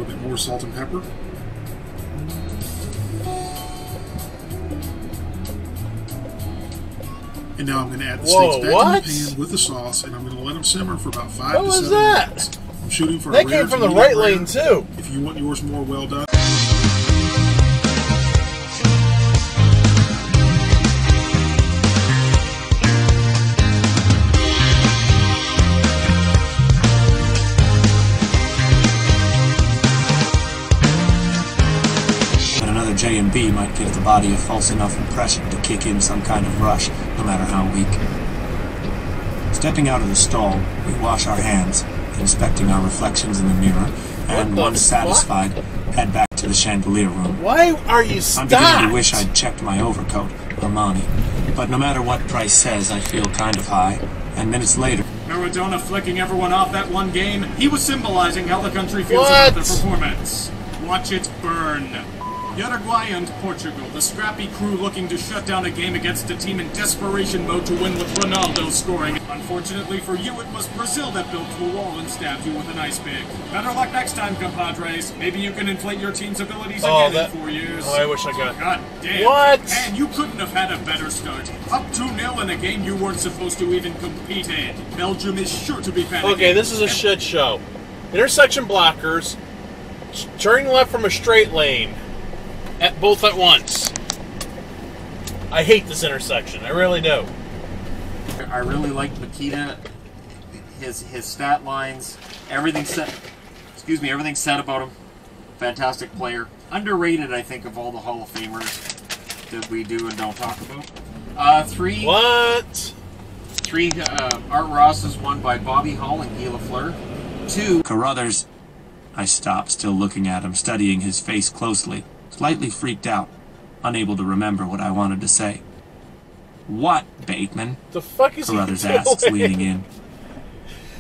little bit more salt and pepper. And now I'm going to add the steaks back in the pan with the sauce, and I'm going to let them simmer for about 5 to 7 minutes. I'm shooting for that came from the right lane too. If you want yours more well done. J&B might give the body a false enough impression to kick in some kind of rush, no matter how weak. Stepping out of the stall, we wash our hands, inspecting our reflections in the mirror, and once satisfied, head back to the chandelier room. Why are you stopped? I'm beginning to wish I'd checked my overcoat, Armani. But no matter what Price says, I feel kind of high, and minutes later... Maradona flicking everyone off that one game, he was symbolizing how the country feels about their performance. Watch it burn. Uruguay and Portugal, the scrappy crew looking to shut down a game against a team in desperation mode to win with Ronaldo scoring. Unfortunately for you, it was Brazil that built to a wall and stabbed you with an ice pick. Better luck next time, compadres. Maybe you can inflate your team's abilities again in 4 years. Oh, I wish I could. God damn. What? And you couldn't have had a better start. Up 2-0 in a game you weren't supposed to even compete in. Belgium is sure to be panicking. Okay, this is a shit show. Intersection blockers, turning left from a straight lane. Both at once. I hate this intersection. I really do. I really liked Makita. His stat lines, everything said about him. Fantastic player. Underrated, I think, of all the Hall of Famers that we do and don't talk about. 3. What? 3. Art Ross is won by Bobby Hall and Guy Lafleur. 2. Carruthers. I stop, still looking at him, studying his face closely. Slightly freaked out, unable to remember what I wanted to say. What, Bateman? The fuck is Carruthers he doing? asks, leaning in.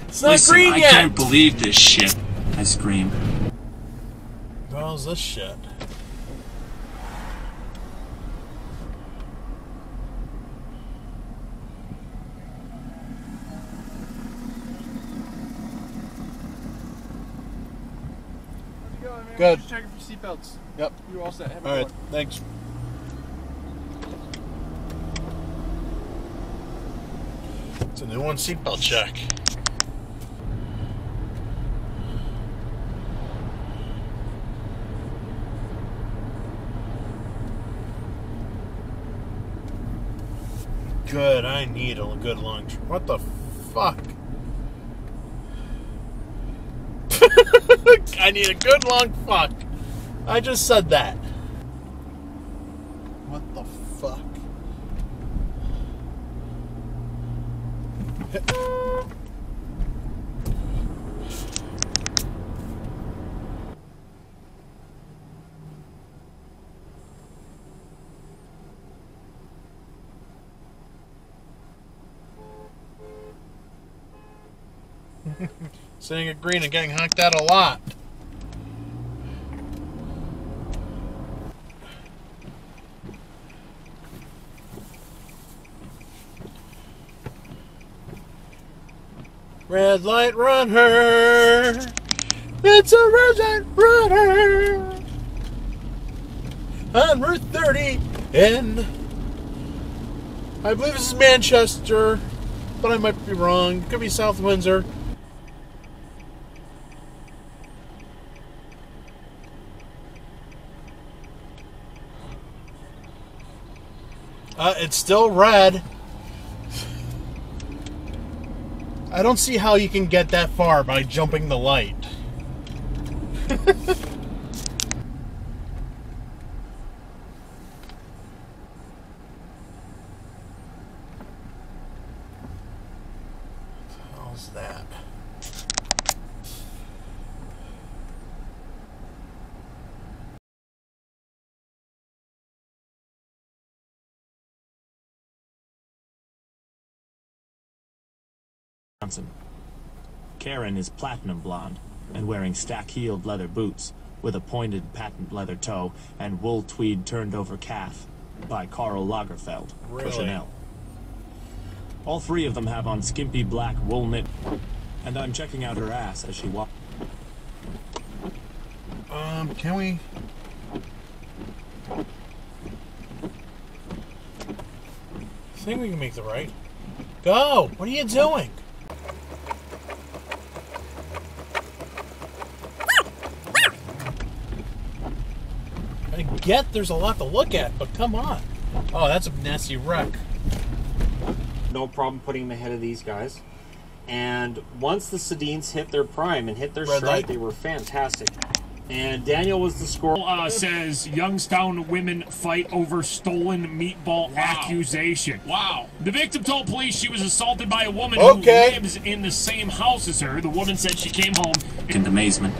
It's not green yet! I can't believe this shit, I scream. What the hell is this shit? Good. Just checking for seatbelts. Yep. You're all set. Have a All good right. one. Thanks. It's a new one. Seatbelt check. Good. I need a good long. What the fuck? I need a good long fuck. I just said that. What the fuck? Sitting at green and getting honked at a lot. Red light runner. It's a red light runner. On Route 30 in, I believe this is Manchester, but I might be wrong. It could be South Windsor. It's still red. I don't see how you can get that far by jumping the light. What the hell's that? Karen is platinum blonde and wearing stack-heeled leather boots with a pointed patent leather toe and wool tweed turned over calf by Karl Lagerfeld for Chanel. All 3 of them have on skimpy black wool knit, and I'm checking out her ass as she walks. Can we... I think we can make the right. Go! What are you doing? I get there's a lot to look at, but come on. Oh, that's a nasty wreck. No problem putting them ahead of these guys. And once the Sedines hit their prime and hit their stride, they were fantastic. And Daniel was the scorer. Says Youngstown women fight over stolen meatball accusation. Wow. The victim told police she was assaulted by a woman who lives in the same house as her. The woman said she came home in amazement.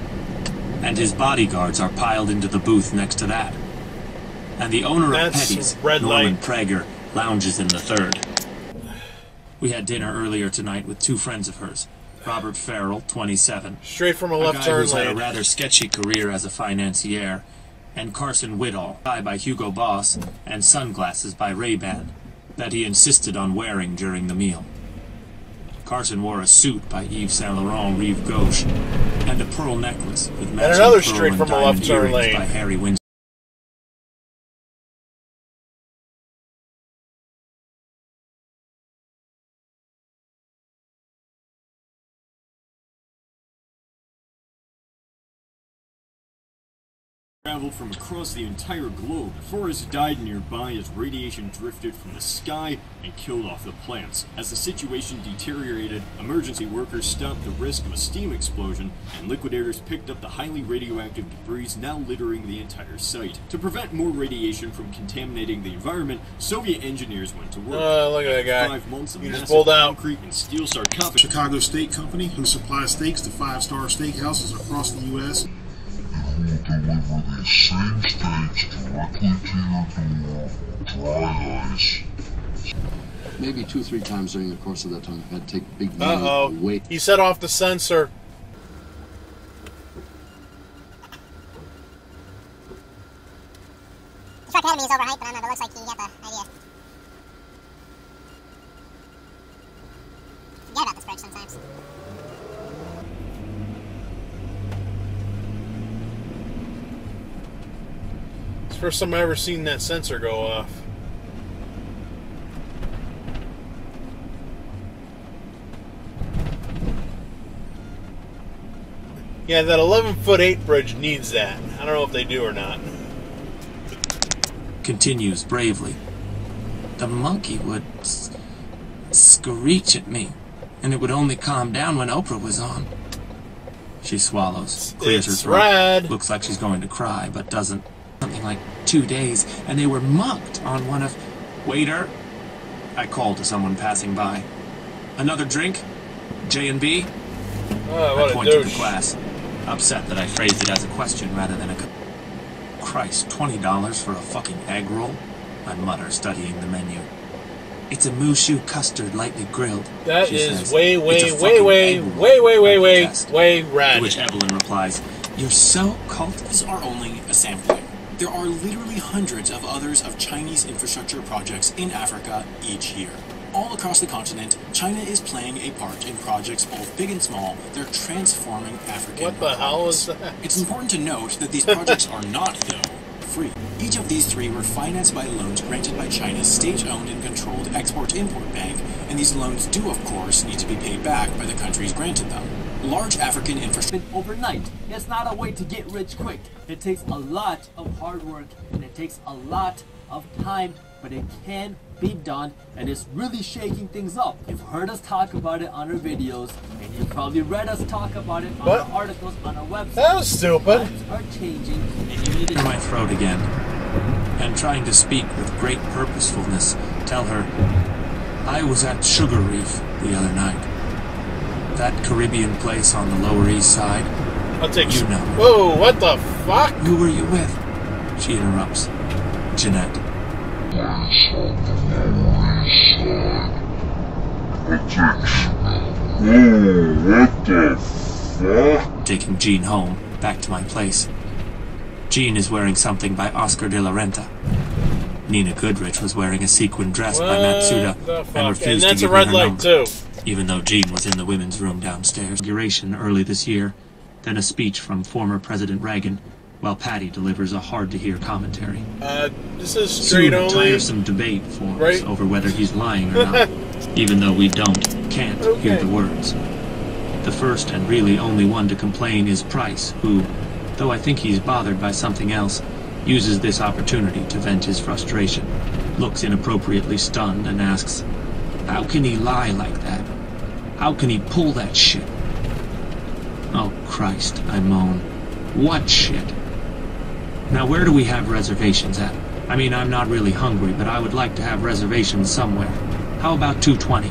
And his bodyguards are piled into the booth next to that. And the owner of Petty's, Norman Prager, lounges in the third. We had dinner earlier tonight with two friends of hers. Robert Farrell, 27. Straight from a left turn lane. Had a rather sketchy career as a financier. And Carson Whittall, by Hugo Boss, and sunglasses by Ray-Ban, that he insisted on wearing during the meal. Carson wore a suit by Yves Saint Laurent Rive Gauche, and a pearl necklace with matching another pearl straight and from a diamond left turn earrings lane. by Harry Winsted. Traveled from across the entire globe. Forests died nearby as radiation drifted from the sky and killed off the plants. As the situation deteriorated, emergency workers stopped the risk of a steam explosion, and liquidators picked up the highly radioactive debris now littering the entire site. To prevent more radiation from contaminating the environment, Soviet engineers went to work. Look at that guy. 5 months of He just massive pulled out. concrete and steel sarcophagus. Chicago Steak Company, who supplies steaks to 5-star steakhouses across the U.S. Deliver these same steaks directly to your door, dry ice. Maybe 2 or 3 times during the course of that time, I had to take big money away. He set off the sensor. The truck ahead of me is overhyped, but I don't know, it looks like you get the idea. Forget about this bridge sometimes. First time I ever seen that sensor go off. Yeah, that 11'8" bridge needs that. I don't know if they do or not. Continues bravely. The monkey would screech at me, and it would only calm down when Oprah was on. She swallows, clears her throat, rad. Looks like she's going to cry, but doesn't. Something like 2 days, and they were mucked on one of... Waiter, I called to someone passing by. Another drink? J&B? Oh, I pointed to the glass, upset that I phrased it as a question rather than a... Christ, $20 for a fucking egg roll? I mutter, studying the menu. It's a mooshu custard lightly grilled. That she is says. way rad. To which Evelyn replies, "You're so culty." These are only a sampling. There are literally hundreds of others of Chinese infrastructure projects in Africa each year. All across the continent, China is playing a part in projects both big and small. They're transforming African What the hell is that? It's important to note that these projects are not, though, free. Each of these 3 were financed by loans granted by China's state-owned and controlled Export-Import Bank, and these loans do, of course, need to be paid back by the countries granted them. Large African infrastructure... Overnight. It's not a way to get rich quick. It takes a lot of hard work, and it takes a lot of time, but it can be done, and it's really shaking things up. You've heard us talk about it on our videos, and you've probably read us talk about it on our articles on our website. That was stupid. Times are changing, and you need to... my throat again, and trying to speak with great purposefulness, tell her, I was at Sugar Reef the other night. That Caribbean place on the Lower East Side. I'll take you know. Whoa, what the fuck? Who were you with? She interrupts. Jeanette. Place on the Lower East Side. Attention. Oh, what the fuck? Taking Jean home, back to my place. Jean is wearing something by Oscar de la Renta. Nina Goodrich was wearing a sequin dress by Matsuda and refused to give me her number. Too. Even though Jean was in the women's room downstairs. Inauguration early this year, then a speech from former President Reagan, while Patty delivers a hard-to-hear commentary. This is straight Soon, a only. tiresome debate forms right? over whether he's lying or not, even though we can't hear the words. The first and really only one to complain is Price, who, though I think he's bothered by something else, uses this opportunity to vent his frustration, looks inappropriately stunned, and asks, "How can he lie like that? How can he pull that shit?" "Oh, Christ," I moan. "What shit?" Now, where do we have reservations at? I mean, I'm not really hungry, but I would like to have reservations somewhere. How about 220?